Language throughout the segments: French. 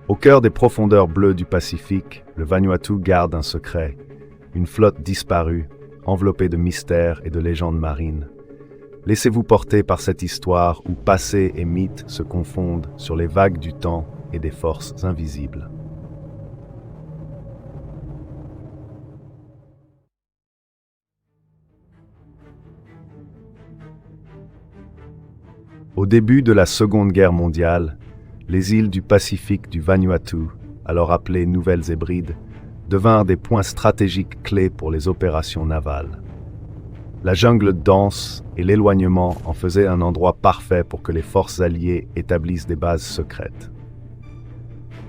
Au cœur des profondeurs bleues du Pacifique, le Vanuatu garde un secret, une flotte disparue, enveloppée de mystères et de légendes marines. Laissez-vous porter par cette histoire où passé et mythe se confondent sur les vagues du temps et des forces invisibles. Au début de la Seconde Guerre mondiale, les îles du Pacifique du Vanuatu, alors appelées Nouvelles Hébrides, devinrent des points stratégiques clés pour les opérations navales. La jungle dense et l'éloignement en faisaient un endroit parfait pour que les forces alliées établissent des bases secrètes.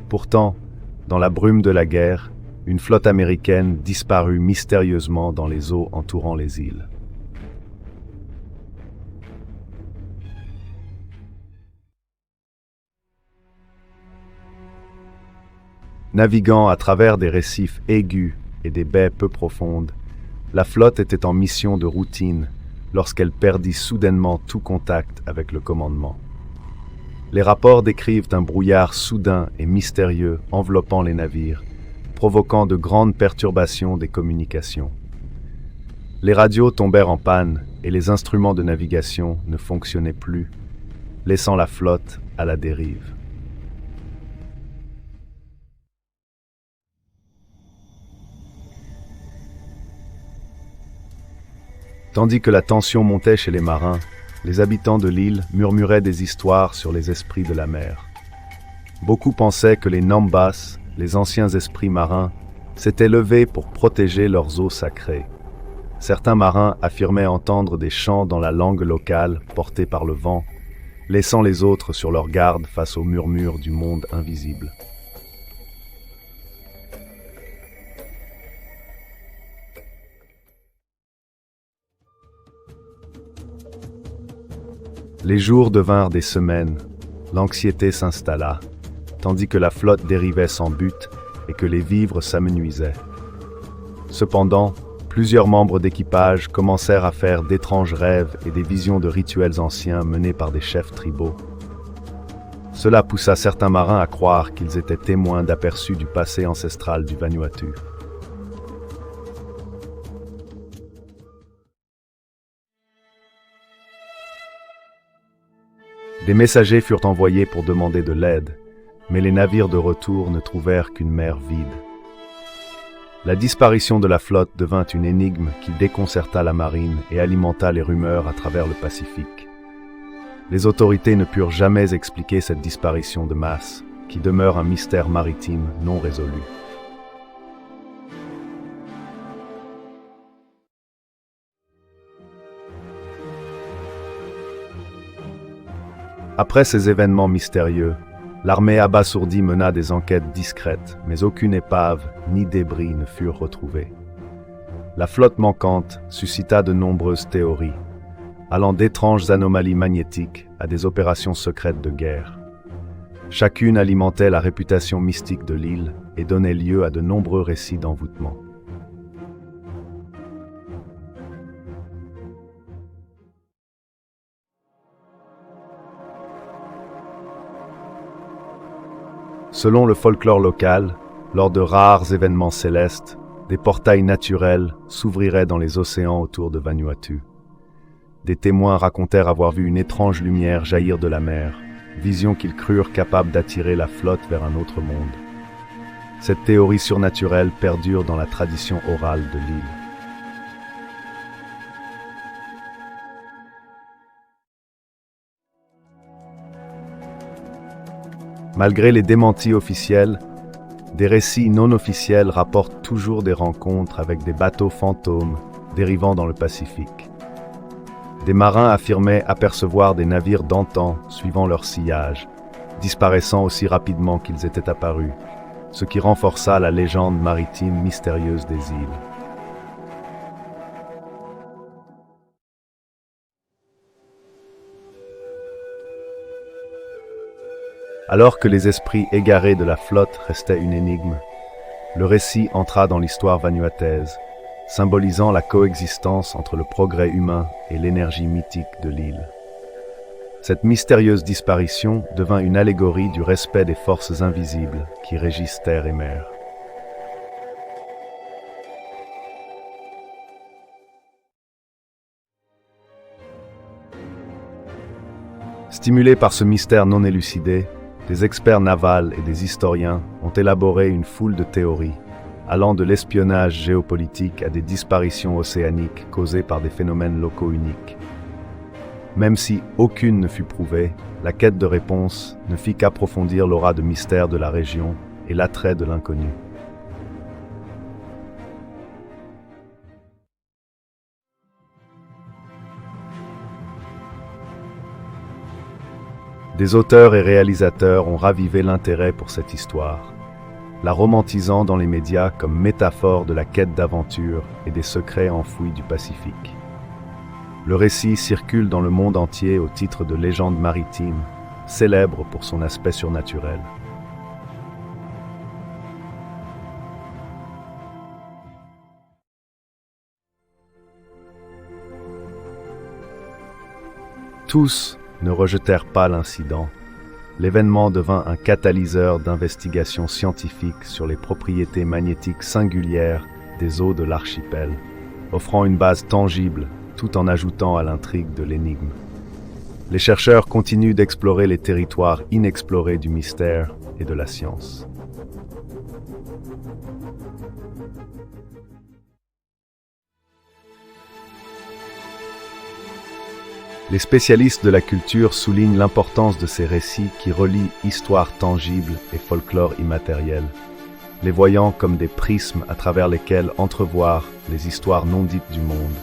Pourtant, dans la brume de la guerre, une flotte américaine disparut mystérieusement dans les eaux entourant les îles. Naviguant à travers des récifs aigus et des baies peu profondes, la flotte était en mission de routine lorsqu'elle perdit soudainement tout contact avec le commandement. Les rapports décrivent un brouillard soudain et mystérieux enveloppant les navires, provoquant de grandes perturbations des communications. Les radios tombèrent en panne et les instruments de navigation ne fonctionnaient plus, laissant la flotte à la dérive. Tandis que la tension montait chez les marins, les habitants de l'île murmuraient des histoires sur les esprits de la mer. Beaucoup pensaient que les Nambas, les anciens esprits marins, s'étaient levés pour protéger leurs eaux sacrées. Certains marins affirmaient entendre des chants dans la langue locale portés par le vent, laissant les autres sur leur garde face aux murmures du monde invisible. Les jours devinrent des semaines, l'anxiété s'installa, tandis que la flotte dérivait sans but et que les vivres s'amenuisaient. Cependant, plusieurs membres d'équipage commencèrent à faire d'étranges rêves et des visions de rituels anciens menés par des chefs tribaux. Cela poussa certains marins à croire qu'ils étaient témoins d'aperçus du passé ancestral du Vanuatu. Des messagers furent envoyés pour demander de l'aide, mais les navires de retour ne trouvèrent qu'une mer vide. La disparition de la flotte devint une énigme qui déconcerta la marine et alimenta les rumeurs à travers le Pacifique. Les autorités ne purent jamais expliquer cette disparition de masse, qui demeure un mystère maritime non résolu. Après ces événements mystérieux, l'armée abasourdie mena des enquêtes discrètes, mais aucune épave ni débris ne furent retrouvés. La flotte manquante suscita de nombreuses théories, allant d'étranges anomalies magnétiques à des opérations secrètes de guerre. Chacune alimentait la réputation mystique de l'île et donnait lieu à de nombreux récits d'envoûtement. Selon le folklore local, lors de rares événements célestes, des portails naturels s'ouvriraient dans les océans autour de Vanuatu. Des témoins racontèrent avoir vu une étrange lumière jaillir de la mer, vision qu'ils crurent capable d'attirer la flotte vers un autre monde. Cette théorie surnaturelle perdure dans la tradition orale de l'île. Malgré les démentis officiels, des récits non officiels rapportent toujours des rencontres avec des bateaux fantômes dérivant dans le Pacifique. Des marins affirmaient apercevoir des navires d'antan suivant leur sillage, disparaissant aussi rapidement qu'ils étaient apparus, ce qui renforça la légende maritime mystérieuse des îles. Alors que les esprits égarés de la flotte restaient une énigme, le récit entra dans l'histoire vanuataise, symbolisant la coexistence entre le progrès humain et l'énergie mythique de l'île. Cette mystérieuse disparition devint une allégorie du respect des forces invisibles qui régissent terre et mer. Stimulés par ce mystère non élucidé, des experts navals et des historiens ont élaboré une foule de théories, allant de l'espionnage géopolitique à des disparitions océaniques causées par des phénomènes locaux uniques. Même si aucune ne fut prouvée, la quête de réponses ne fit qu'approfondir l'aura de mystère de la région et l'attrait de l'inconnu. Des auteurs et réalisateurs ont ravivé l'intérêt pour cette histoire, la romantisant dans les médias comme métaphore de la quête d'aventure et des secrets enfouis du Pacifique. Le récit circule dans le monde entier au titre de légende maritime, célèbre pour son aspect surnaturel. Tous ne rejetèrent pas l'incident. L'événement devint un catalyseur d'investigations scientifiques sur les propriétés magnétiques singulières des eaux de l'archipel, offrant une base tangible tout en ajoutant à l'intrigue de l'énigme. Les chercheurs continuent d'explorer les territoires inexplorés du mystère et de la science. Les spécialistes de la culture soulignent l'importance de ces récits qui relient histoire tangible et folklore immatériel, les voyant comme des prismes à travers lesquels entrevoir les histoires non dites du monde.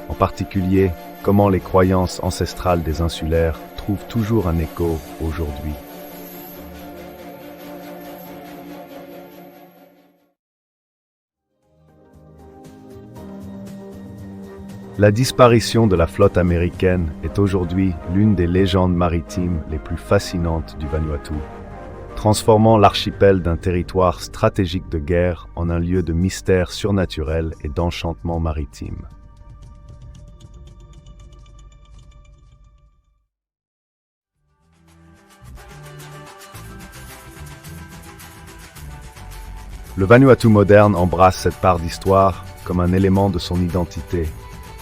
En particulier, comment les croyances ancestrales des insulaires trouvent toujours un écho aujourd'hui. La disparition de la flotte américaine est aujourd'hui l'une des légendes maritimes les plus fascinantes du Vanuatu, transformant l'archipel d'un territoire stratégique de guerre en un lieu de mystère surnaturel et d'enchantement maritime. Le Vanuatu moderne embrasse cette part d'histoire comme un élément de son identité,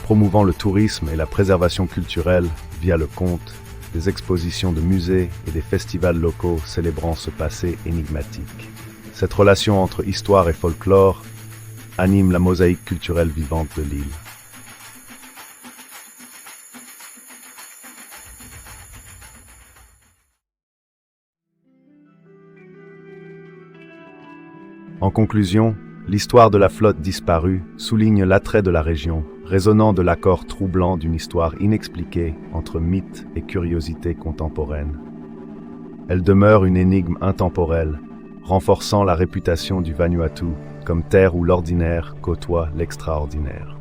promouvant le tourisme et la préservation culturelle via le conte, des expositions de musées et des festivals locaux célébrant ce passé énigmatique. Cette relation entre histoire et folklore anime la mosaïque culturelle vivante de l'île. En conclusion, l'histoire de la flotte disparue souligne l'attrait de la région, résonnant de l'accord troublant d'une histoire inexpliquée entre mythe et curiosité contemporaine. Elle demeure une énigme intemporelle, renforçant la réputation du Vanuatu comme terre où l'ordinaire côtoie l'extraordinaire.